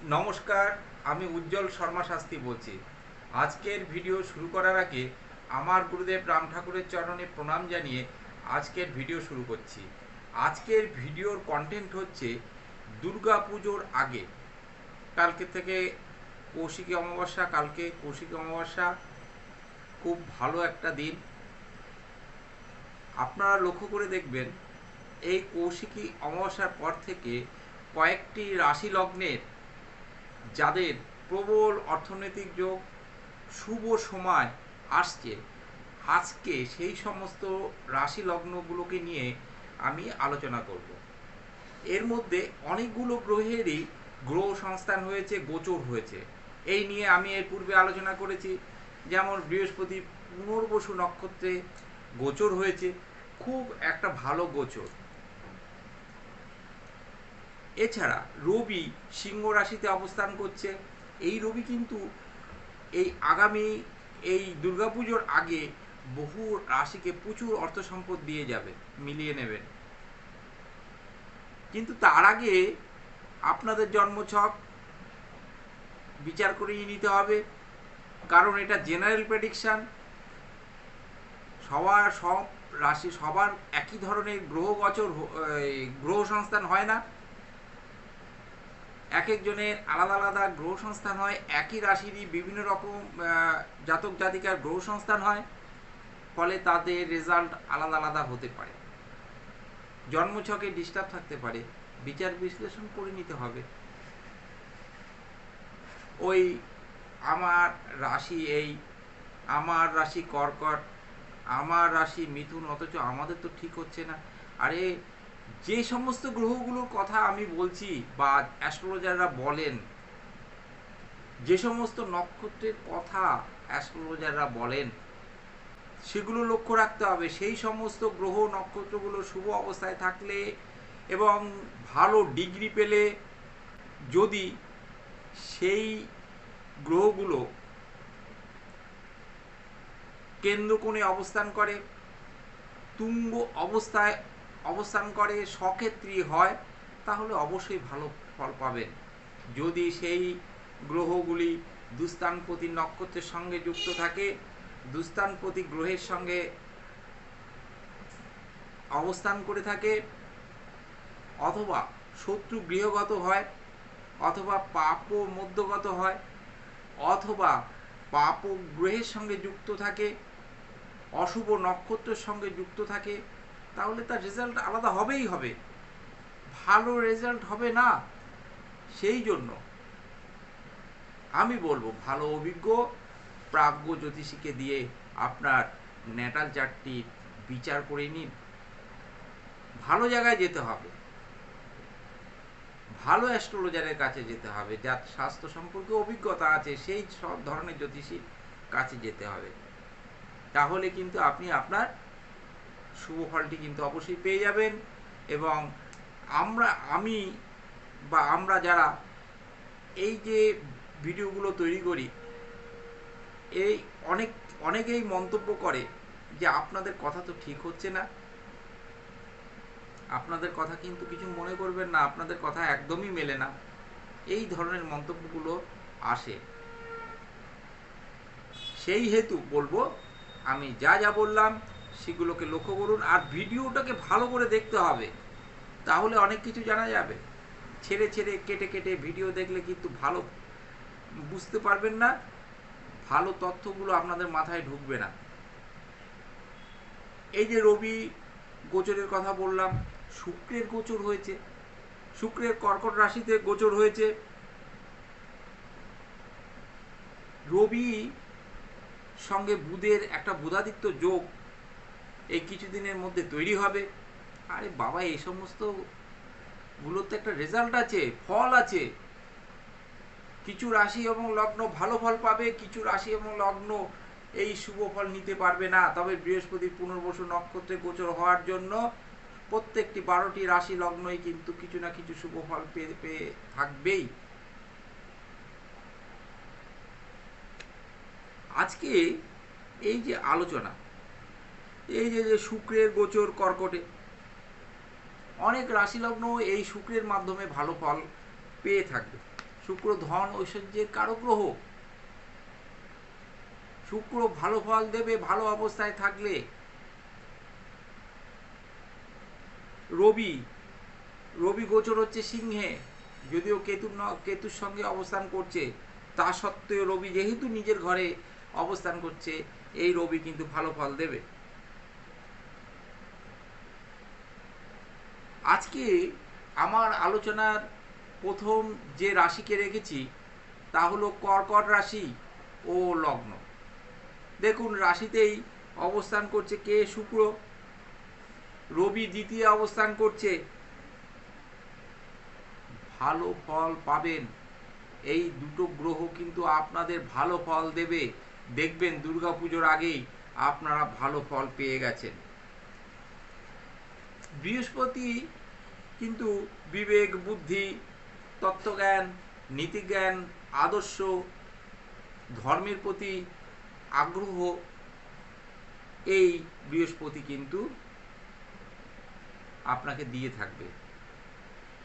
নমস্কার, আমি উজ্জ্বল শর্মা শাস্ত্রী বলছি। আজকের ভিডিও শুরু করার আগে আমার গুরুদেব রাম ঠাকুরের চরণে প্রণাম জানিয়ে আজকের ভিডিও শুরু করছি। আজকের ভিডিওর কন্টেন্ট হচ্ছে দুর্গা পুজোর আগে। কালকে থেকে কৌশিকী অমাবস্যা, কালকে কৌশিকী অমাবস্যা, খুব ভালো একটা দিন। আপনারা লক্ষ্য করে দেখবেন এই কৌশিকী অমাবস্যার পর থেকে কয়েকটি রাশি লগ্নের যাদের প্রবল অর্থনৈতিক যোগ, শুভ সময় আসছে, আজকে সেই সমস্ত রাশি লগ্নগুলোকে নিয়ে আমি আলোচনা করব। এর মধ্যে অনেকগুলো গ্রহেরই গ্রহ সংস্থান হয়েছে, গোচর হয়েছে। এই নিয়ে আমি এর পূর্বে আলোচনা করেছি। যেমন বৃহস্পতি পুনর্বসু নক্ষত্রে গোচর হয়েছে, খুব একটা ভালো গোচর। এছাড়া রবি সিংহ রাশিতে অবস্থান করছে। এই রবি কিন্তু এই আগামী এই দুর্গাপুজোর আগে বহু রাশিকে প্রচুর অর্থ সম্পদ দিয়ে যাবে, মিলিয়ে নেবেন। কিন্তু তার আগে আপনাদের জন্মছক বিচার করিয়ে নিতে হবে, কারণ এটা জেনারেল প্রেডিকশান। সব রাশি সবার একই ধরনের গ্রহ সংস্থান হয় না। এক একজনের আলাদা আলাদা গ্রহ সংস্থান হয়, একই রাশিরই বিভিন্ন রকম জাতক জাতিকার গ্রহ সংস্থান হয়, ফলে তাদের রেজাল্ট আলাদা আলাদা হতে পারে। জন্মছকে ডিস্টার্ব থাকতে পারে, বিচার বিশ্লেষণ করে নিতে হবে। ওই আমার রাশি এই, আমার রাশি কর্কট, আমার রাশি মিথুন, অথচ আমাদের তো ঠিক হচ্ছে না। আরে, যে সমস্ত গ্রহগুলোর কথা আমি বলছি বা অ্যাস্ট্রোলজাররা বলেন, যে সমস্ত নক্ষত্রের কথা অ্যাস্ট্রোলজাররা বলেন, সেগুলো লক্ষ্য রাখতে হবে। সেই সমস্ত গ্রহ নক্ষত্রগুলো শুভ অবস্থায় থাকলে এবং ভালো ডিগ্রি পেলে, যদি সেই গ্রহগুলো কেন্দ্রকোণে অবস্থান করে, তুঙ্গ অবস্থায় অবস্থান করে, সক্ষেত্রী হয়, তাহলে অবশ্যই ভালো ফল পাবেন। যদি সেই গ্রহগুলি দুস্থানপতি নক্ষত্রের সঙ্গে যুক্ত থাকে, দুস্থানপতি গ্রহের সঙ্গে অবস্থান করে থাকে, অথবা শত্রু গৃহগত হয়, অথবা পাপ মধ্যগত হয়, অথবা পাপ গ্রহের সঙ্গে যুক্ত থাকে, অশুভ নক্ষত্রের সঙ্গে যুক্ত থাকে, তাহলে তার রেজাল্ট আলাদা হবেই হবে, ভালো রেজাল্ট হবে না। সেই জন্য আমি বলবো, ভালো অভিজ্ঞ প্রাজ্ঞ জ্যোতিষীকে দিয়ে আপনার ন্যাটাল চার্টটি বিচার করে নিন। ভালো জায়গায় যেতে হবে, ভালো অ্যাস্ট্রোলজারের কাছে যেতে হবে, যার স্বাস্থ্য সম্পর্কে অভিজ্ঞতা আছে, সেই সব ধরনের জ্যোতিষীর কাছে যেতে হবে। তাহলে কিন্তু আপনি আপনার শুভ ফলটি কিন্তু অবশ্যই পেয়ে যাবেন। এবং আমি বা আমরা যারা এই যে ভিডিওগুলো তৈরি করি, এই অনেকেই মন্তব্য করে যে আপনাদের কথা তো ঠিক হচ্ছে না। আপনাদের কথা কিন্তু কিছু মনে করবেন না, আপনাদের কথা একদমই মেলে না, এই ধরনের মন্তব্যগুলো আসে। সেই হেতু বলবো, আমি যা যা বললাম সেগুলোকে লক্ষ্য করুন, আর ভিডিওটাকে ভালো করে দেখতে হবে, তাহলে অনেক কিছু জানা যাবে। ছেড়ে ছেড়ে কেটে কেটে ভিডিও দেখলে কিন্তু ভালো বুঝতে পারবেন না, ভালো তথ্যগুলো আপনাদের মাথায় ঢুকবে না। এই যে রবি গোচরের কথা বললাম, শুক্রের গোচর হয়েছে, শুক্রের কর্কট রাশিতে গোচর হয়েছে। রবি সঙ্গে বুধের একটা বুধাদিত্য যোগ এই কিছুদিনের মধ্যে তৈরি হবে। আরে বাবা, এই সমস্ত গুলোতে একটা রেজাল্ট আছে, ফল আছে। কিছু রাশি এবং লগ্ন ভালো ফল পাবে, কিছু রাশি এবং লগ্ন এই শুভ ফল নিতে পারবে না। তবে বৃহস্পতি পুনর্বসু নক্ষত্রে গোচর হওয়ার জন্য প্রত্যেকটি 12টি রাশি লগ্নই কিন্তু কিছু না কিছু শুভ ফল পেয়ে থাকবেই। আজকে এই যে আলোচনা, এই যে শুক্রের গোচর কর্কটে, অনেক রাশি লগ্ন এই শুক্রের মাধ্যমে ভালো ফল পেয়ে থাকবে। শুক্র ধন ঐশ্বর্যের কারক গ্রহ। শুক্র ভালো ফল দেবে ভালো অবস্থায় থাকলে। রবি গোচর হচ্ছে সিংহে, যদিও কেতুর সঙ্গে অবস্থান করছে, তা সত্ত্বেও রবি যেহেতু নিজের ঘরে অবস্থান করছে, এই রবি কিন্তু ভালো ফল দেবে। আজকে আমার আলোচনার প্রথম যে রাশিকে রেখেছি তা হলো কর্কট রাশি ও লগ্ন। দেখুন, রাশিতেই অবস্থান করছে কে? শুক্র। রবি দ্বিতীয় অবস্থান করছে। ভালো ফল পাবেন। এই দুটো গ্রহ কিন্তু আপনাদের ভালো ফল দেবে। দেখবেন দুর্গাপুজোর আগেই আপনারা ভালো ফল পেয়ে গেছেন। বৃহস্পতি কিন্তু বিবেক, বুদ্ধি, তত্ত্বজ্ঞান, নীতিজ্ঞান, আদর্শ, ধর্মের প্রতি আগ্রহ, এই বৃহস্পতি কিন্তু আপনাকে দিয়ে থাকবে।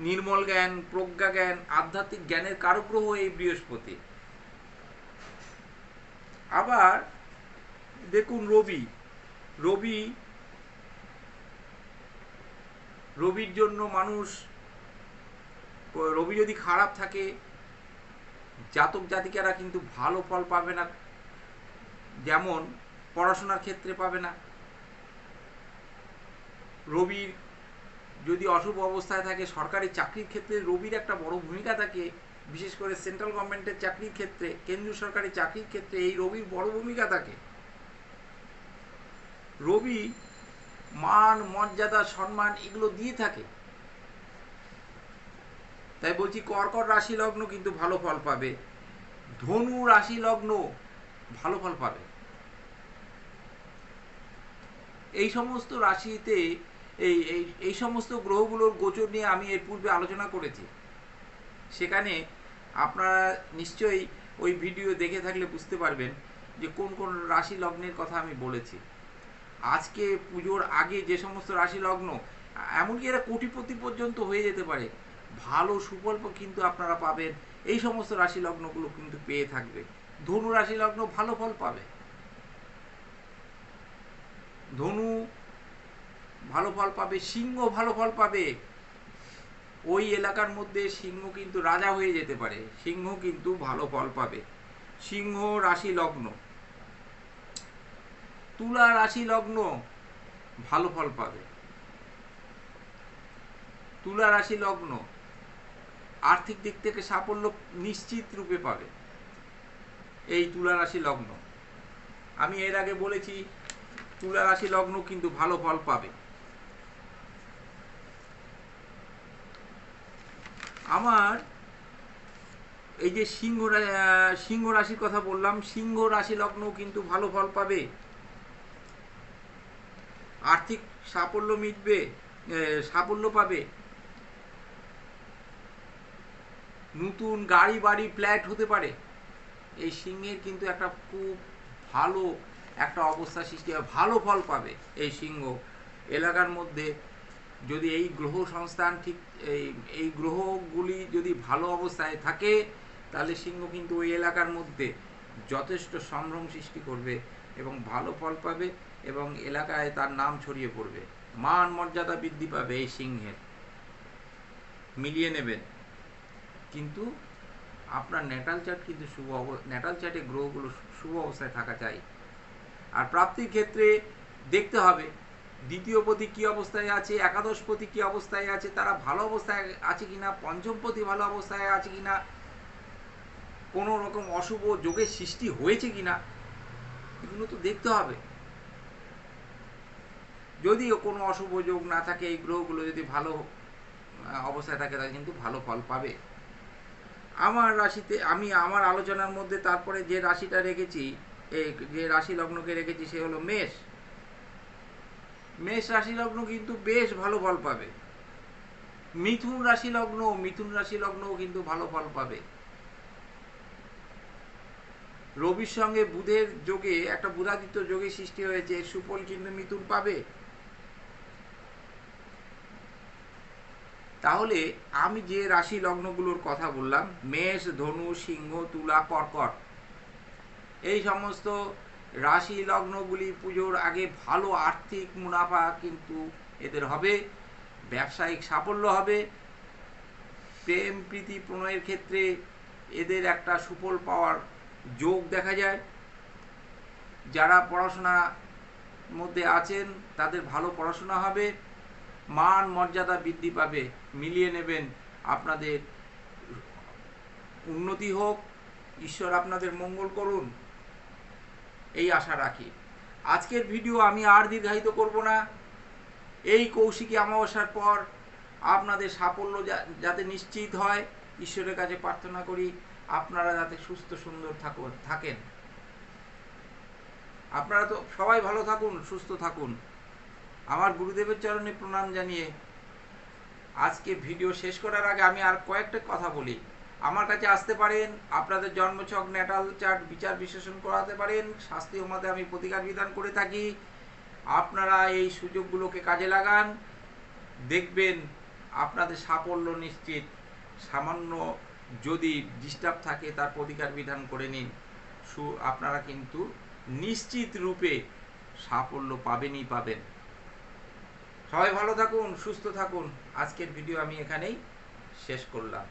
নির্মল জ্ঞান, প্রজ্ঞা জ্ঞান, আধ্যাত্মিক জ্ঞানের কারক গ্রহ এই বৃহস্পতি। আবার দেখুন রবির জন্য রবি যদি খারাপ থাকে জাতক জাতিকারা কিন্তু ভালো ফল পাবে না। যেমন পড়াশোনার ক্ষেত্রে পাবে না। রবির যদি অশুভ অবস্থায় থাকে সরকারি চাকরির ক্ষেত্রে রবির একটা বড় ভূমিকা থাকে। বিশেষ করে সেন্ট্রাল গভর্নমেন্টের চাকরির ক্ষেত্রে, কেন্দ্রীয় সরকারি চাকরির ক্ষেত্রে এই রবির বড় ভূমিকা থাকে। রবি মান, মর্যাদা, সম্মান এগুলো দিয়ে থাকে। তাই বলছি কর্কট রাশি লগ্ন কিন্তু ভালো ফল পাবে। ধনু রাশি লগ্ন ভালো ফল পাবে। এই সমস্ত রাশিতে এই সমস্ত গ্রহগুলোর গোচর নিয়ে আমি এর পূর্বে আলোচনা করেছি। সেখানে আপনারা নিশ্চয়ই ওই ভিডিও দেখে থাকলে বুঝতে পারবেন যে কোন কোন রাশি লগ্নের কথা আমি বলেছি। আজকে পুজোর আগে যে সমস্ত রাশি লগ্ন, এমনকি এরা কোটিপতি পর্যন্ত হয়ে যেতে পারে, ভালো সুফল কিন্তু আপনারা পাবেন। এই সমস্ত রাশি লগ্নগুলো কিন্তু পেয়ে থাকবে। ধনু রাশি লগ্ন ভালো ফল পাবে। ধনু ভালো ফল পাবে। সিংহ ভালো ফল পাবে। ওই এলাকার মধ্যে সিংহ কিন্তু রাজা হয়ে যেতে পারে। সিংহ কিন্তু ভালো ফল পাবে। সিংহ রাশি লগ্ন। তুলা রাশি লগ্ন ভালো ফল পাবে। তুলা রাশি লগ্ন আর্থিক দিক থেকে সাফল্য নিশ্চিত রূপে পাবে। এই তুলা রাশি লগ্ন, আমি এর আগে বলেছি তুলা রাশি লগ্ন কিন্তু ভালো ফল পাবে। আমার এই যে সিংহ রাশির কথা বললাম, সিংহ রাশি লগ্ন কিন্তু ভালো ফল পাবে। আর্থিক সাফল্য পাবে। নতুন গাড়ি বাড়ি ফ্ল্যাট হতে পারে। এই সিংহের কিন্তু একটা খুব ভালো একটা অবস্থা সৃষ্টি হয়, ভালো ফল পাবে এই সিংহ এলাকার মধ্যে। যদি এই গ্রহ সংস্থান ঠিক এই গ্রহগুলি যদি ভালো অবস্থায় থাকে, তাহলে সিংহ কিন্তু ওই এলাকার মধ্যে যথেষ্ট সম্ভ্রম সৃষ্টি করবে এবং ভালো ফল পাবে এবং এলাকায় তার নাম ছড়িয়ে পড়বে। মান মর্যাদা বৃদ্ধি পাবে এই সিংহের। মিলিয়ে নেবেন। কিন্তু আপনার ন্যাটাল চার্ট কিন্তু ন্যাটাল চার্টে গ্রহগুলো শুভ অবস্থায় থাকা চাই। আর প্রাপ্তির ক্ষেত্রে দেখতে হবে দ্বিতীয়পতি কি অবস্থায় আছে, একাদশপতি কি অবস্থায় আছে, তারা ভালো অবস্থায় আছে কিনা, পঞ্চমপতি ভালো অবস্থায় আছে কিনা, কোনো রকম অশুভ যোগের সৃষ্টি হয়েছে কিনা, এগুলো তো দেখতে হবে। যদিও কোনো অশুভ যোগ না থাকে, এই গ্রহগুলো যদি ভালো অবস্থায় থাকে তাহলে কিন্তু ভালো ফল পাবে। আমার রাশিতে আমি আমার আলোচনার মধ্যে তারপরে যে রাশিটা রেখেছি, যে রাশি লগ্নকে রেখেছি সে হলো মেষ। মেষ রাশি লগ্ন কিন্তু বেশ ভালো ফল পাবে। মিথুন রাশি লগ্নও কিন্তু ভালো ফল পাবে। রবির সঙ্গে বুধের যোগে একটা বুধাদিত্য যোগে সৃষ্টি হয়েছে, সুফল কিন্তু মিথুন পাবে। তাহলে আমি যে রাশি লগ্নগুলোর কথা বললাম, মেষ, ধনু, সিংহ, তুলা, কর্কট, এই সমস্ত রাশি লগ্নগুলি পুজোর আগে ভালো আর্থিক মুনাফা কিন্তু এদের হবে, ব্যবসায়িক সাফল্য হবে, প্রেম প্রীতি প্রণয়ের ক্ষেত্রে এদের একটা সুফল পাওয়ার যোগ দেখা যায়। যারা পড়াশোনার মধ্যে আছেন তাদের ভালো পড়াশোনা হবে, মান মর্যাদা বৃদ্ধি পাবে, মিলিয়ে নেবেন, আপনাদের উন্নতি হোক, ঈশ্বর আপনাদের মঙ্গল করুন, এই আশা রাখি। আজকের ভিডিও আমি আর দীর্ঘায়িত করব না। এই কৌশিকী অমাবস্যার পর আপনাদের সাফল্য যাতে নিশ্চিত হয়, ঈশ্বরের কাছে প্রার্থনা করি আপনারা যাতে সুস্থ সুন্দর থাকেন। আপনারা তো সবাই ভালো থাকুন, সুস্থ থাকুন। আমার গুরুদেবের চরণে প্রণাম জানিয়ে আজকে ভিডিও শেষ করার আগে আমি আর কয়েকটা কথা বলি। আমার কাছে আসতে পারেন, আপনাদের জন্মছক ন্যাটাল চার্ট বিচার বিশ্লেষণ করাতে পারেন, শাস্ত্রীয় মতে আমি প্রতিকার বিধান করে থাকি। আপনারা এই সুযোগগুলোকে কাজে লাগান, দেখবেন আপনাদের সাফল্য নিশ্চিত। সামান্য যদি ডিস্টার্ব থাকে তার প্রতিকার বিধান করে নিন, আপনারা কিন্তু নিশ্চিত রূপে সাফল্য পাবেনই পাবেন। সবাই ভালো থাকুন, সুস্থ থাকুন। আজকের ভিডিও আমি এখানেই শেষ করলাম।